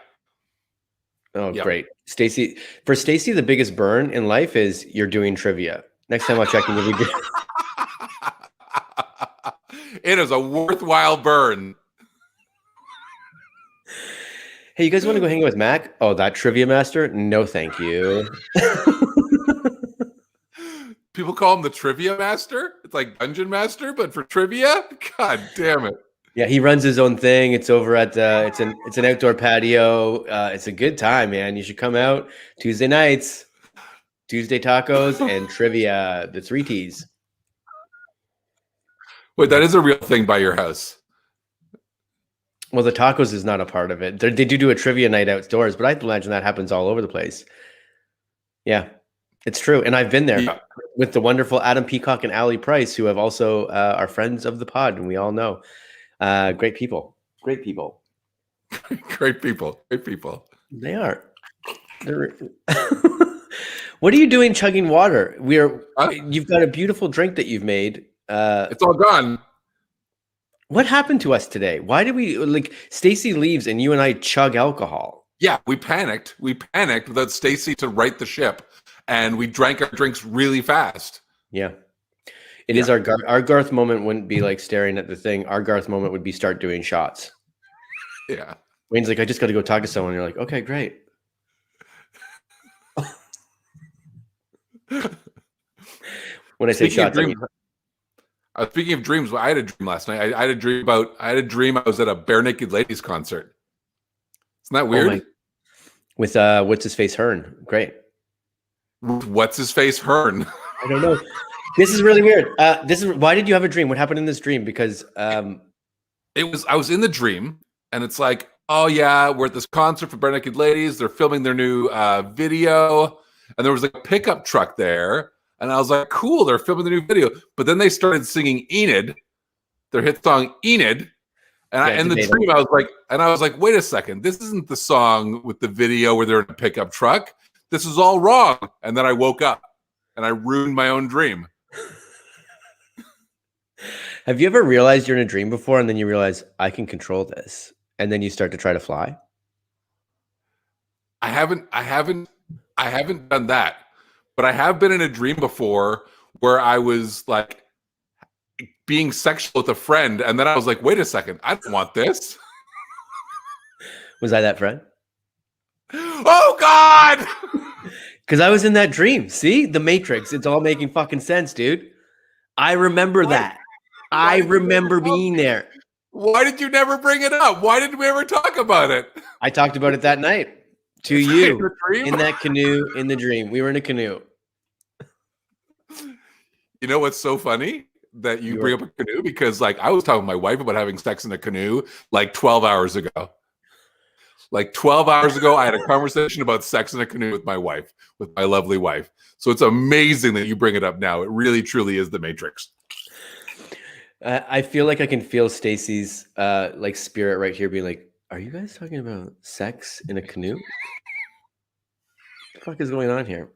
Oh, yep. Great. Stacey, for Stacey, the biggest burn in life is you're doing trivia. Next time I'll check in, you'll be good. It is a worthwhile burn. Hey, you guys want to go hang out with Mac? Oh, that trivia master? No, thank you. People call him the trivia master. It's like dungeon master, but for trivia. God damn it! Yeah, he runs his own thing. It's over at it's an outdoor patio. It's a good time, man. You should come out Tuesday nights, Tuesday tacos and trivia. The 3 T's. Wait, that is a real thing by your house. Well, the tacos is not a part of it. They do a trivia night outdoors, but I imagine that happens all over the place. Yeah, it's true. And I've been there with the wonderful Adam Peacock and Allie Price, who have also are friends of the pod, and we all know. Great people. Great people. Great people. Great people. They are. What are you doing chugging water? You've got a beautiful drink that you've made. It's all gone. What happened to us today? Why did we Stacey leaves and you and I chug alcohol? Yeah, we panicked. We panicked without Stacey to right the ship, and we drank our drinks really fast. Yeah. It is our Garth moment wouldn't be like staring at the thing. Our Garth moment would be start doing shots. Yeah. Wayne's like, I just got to go talk to someone. You're like, okay, great. When I say shots, speaking of dreams, I had a dream last night. I had a dream I was at a Bare Naked Ladies concert. Isn't that weird? With what's his face Hearn. Great. What's his face Hearn? I don't know. This is really weird. Why did you have a dream? What happened in this dream? Because I was in the dream, and it's like, oh yeah, we're at this concert for Bare Naked Ladies. They're filming their new video, and there was a pickup truck there, And I was like, cool, they're filming the new video. But then they started singing Enid, their hit song Enid. And in the dream, I was like, wait a second, this isn't the song with the video where they're in a pickup truck. This is all wrong. And then I woke up and I ruined my own dream. Have you ever realized you're in a dream before and then you realize I can control this? And then you start to try to fly? I haven't done that. But I have been in a dream before where I was like being sexual with a friend, and then I was like, wait a second, I don't want this. Was I that friend? Oh God! Because I was in that dream. See? The Matrix. It's all making fucking sense, dude. I remember that. I remember being there. Why did you never bring it up? Why didn't we ever talk about it? I talked about it that night to you in that canoe in the dream. We were in a canoe. You know what's so funny? That you bring up a canoe, because like I was talking to my wife about having sex in a canoe like 12 hours ago. Like 12 hours ago, I had a conversation about sex in a canoe with my wife, with my lovely wife. So it's amazing that you bring it up now. It really, truly is the Matrix. I feel like I can feel Stacey's like spirit right here being like, are you guys talking about sex in a canoe? What the fuck is going on here?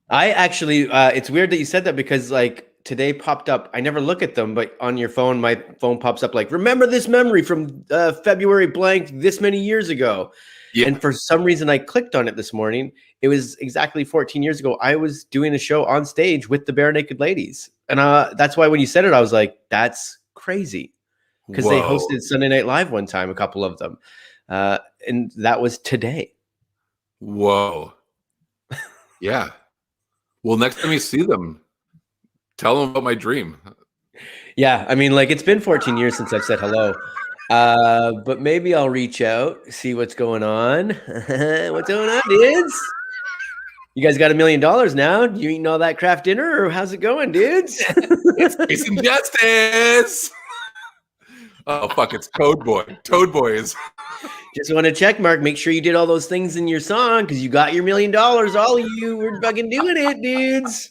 I actually, it's weird that you said that because like today popped up. I never look at them, but on your phone, my phone pops up like, remember this memory from February blank this many years ago. Yeah. And for some reason, I clicked on it this morning. It was exactly 14 years ago. I was doing a show on stage with the Bare Naked Ladies. And that's why when you said it, I was like, that's crazy. Because they hosted Sunday Night Live one time, a couple of them. And that was today. Whoa. Yeah. Well, next time you see them, tell them about my dream. Yeah. I mean, like, it's been 14 years since I've said hello. But maybe I'll reach out, see what's going on. What's going on, dudes? You guys got $1 million now? You eating all that craft dinner, or how's it going, dudes? It's Peace and Justice. Oh, fuck, it's Toad Boy. Toad Boy is... Just want to check, Mark. Make sure you did all those things in your song because you got your $1 million. All of you were fucking doing it, dudes.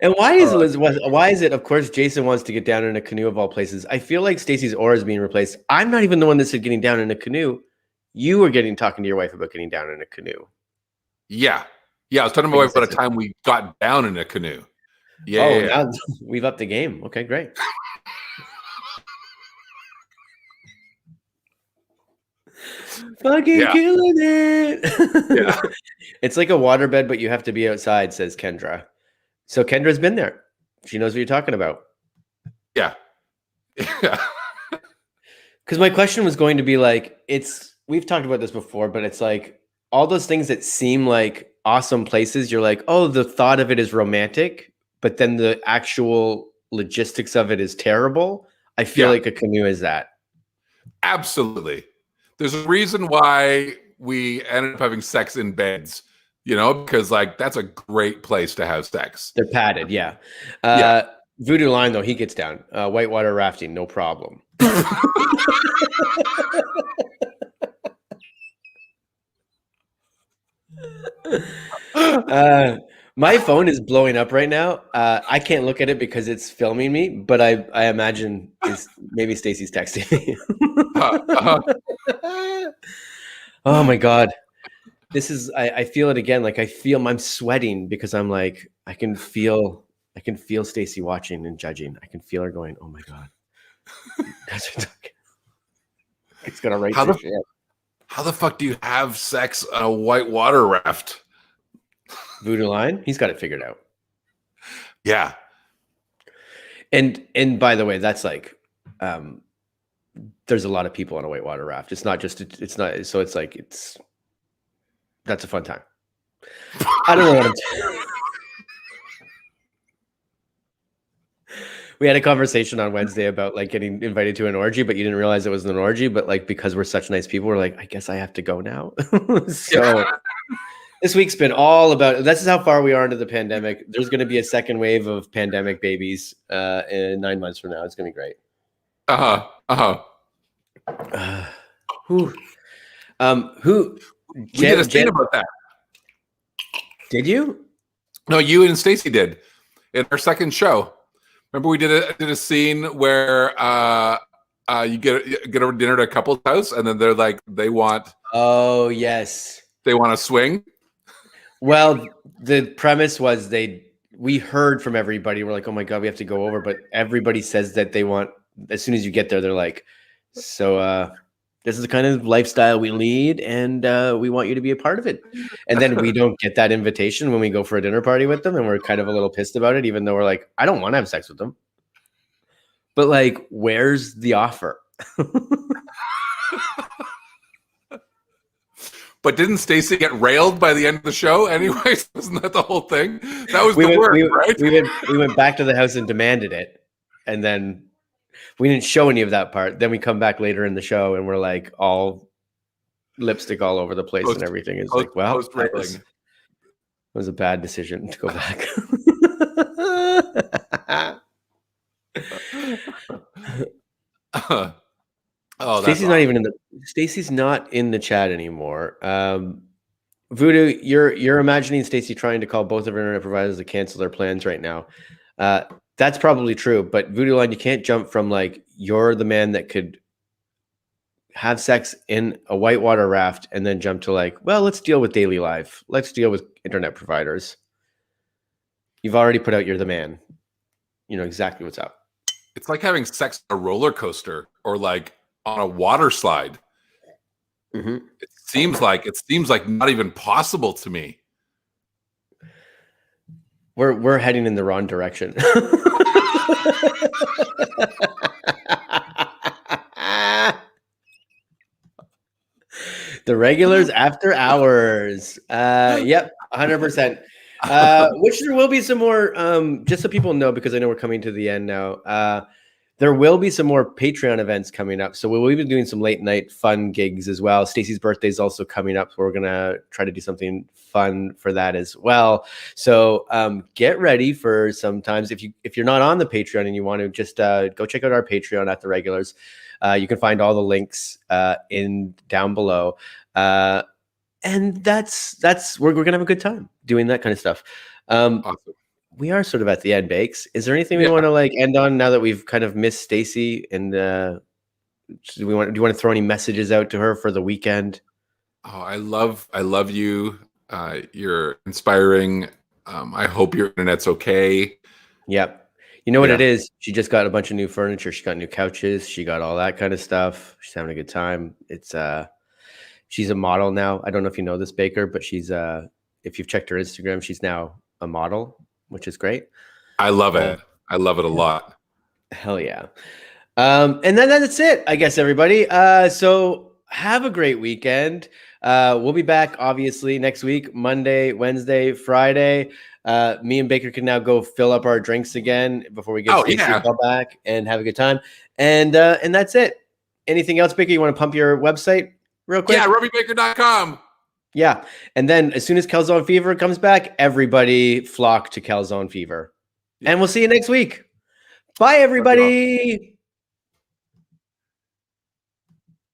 And why is it? Of course, Jason wants to get down in a canoe of all places. I feel like Stacey's aura is being replaced. I'm not even the one that said getting down in a canoe. You were talking to your wife about getting down in a canoe. Yeah. I was talking to my wife about a time we got down in a canoe. Yeah. Now we've upped the game. Okay, great. Fucking killing it. Yeah. It's like a waterbed, but you have to be outside, says Kendra. So Kendra's been there. She knows what you're talking about. Yeah. Because my question was going to be like, we've talked about this before, but it's like all those things that seem like awesome places, you're like, oh, the thought of it is romantic, but then the actual logistics of it is terrible. I feel like a canoe is that. Absolutely. There's a reason why we ended up having sex in beds, because like that's a great place to have sex. They're padded, yeah. Voodoo Line, though, he gets down. Whitewater rafting, no problem. My phone is blowing up right now. I can't look at it because it's filming me, but I imagine maybe Stacey's texting me. Oh my God. This is, I feel it again. Like I'm sweating because I'm like, I can feel Stacey watching and judging. I can feel her going, oh my God. It's going to write this shit. How the fuck do you have sex on a whitewater raft? Voodoo Line, he's got it figured out. Yeah. And by the way, that's like, there's a lot of people on a whitewater raft. It's not just, that's a fun time. I don't know what I'm saying. We had a conversation on Wednesday about like getting invited to an orgy, but you didn't realize it was an orgy. But like, because we're such nice people, we're like, I guess I have to go now. So this week's been all about, this is how far we are into the pandemic. There's going to be a second wave of pandemic babies in 9 months from now. It's going to be great. Who? Who? We did a scene Jen, about that. did you? No, you and Stacey did in our second show. Remember, we did a scene where you get over dinner at a couple's house, and then they're like they want Oh yes. to swing. Well, the premise was we heard from everybody. We're like, oh my God, we have to go over. But everybody says that they want, as soon as you get there, they're like, so this is the kind of lifestyle we lead, and we want you to be a part of it. And then we don't get that invitation when we go for a dinner party with them, and we're kind of a little pissed about it, even though we're like, I don't want to have sex with them. But like, where's the offer? But didn't Stacey get railed by the end of the show anyways? Wasn't that the whole thing? That was the word, right? We went back to the house and demanded it. And then we didn't show any of that part. Then we come back later in the show and we're like all lipstick all over the place and everything. It's like, well, that was a bad decision to go back. Stacey's not in the chat anymore. Voodoo, you're imagining Stacey trying to call both of her internet providers to cancel their plans right now. That's probably true, but Voodoo Line, you can't jump from like you're the man that could have sex in a whitewater raft and then jump to like, well, let's deal with daily life. Let's deal with internet providers. You've already put out you're the man. You know exactly what's up. It's like having sex on a roller coaster or like on a water slide. Mm-hmm. It seems like not even possible to me. We're heading in the wrong direction. The regulars after hours. Yep, 100%. Which there will be some more, just so people know, because I know we're coming to the end now. There will be some more Patreon events coming up. So we'll be doing some late night fun gigs as well. Stacey's birthday is also coming up. So we're going to try to do something fun for that as well. So get ready for sometimes if you're not on the Patreon and you want to just go check out our Patreon at the regulars. You can find all the links in down below. And that's we're going to have a good time doing that kind of stuff. Awesome. We are sort of at the end, Bakes. Is there anything we want to like end on now that we've kind of missed Stacey? And do you want to throw any messages out to her for the weekend? Oh, I love you. You're inspiring. I hope your internet's okay. Yep. You know what it is? She just got a bunch of new furniture. She got new couches. She got all that kind of stuff. She's having a good time. It's she's a model now. I don't know if you know this, Baker, but she's if you've checked her Instagram, she's now a model, which is great. I love it. I love it a lot. Hell yeah. And then that's it, I guess, everybody. So have a great weekend. We'll be back, obviously, next week, Monday, Wednesday, Friday. Me and Baker can now go fill up our drinks again before we get Stacey back and have a good time. And that's it. Anything else, Baker? You want to pump your website real quick? Yeah, RubyBaker.com. Yeah. And then as soon as Calzone Fever comes back, everybody flock to Calzone Fever. Yeah. And we'll see you next week. Bye, everybody.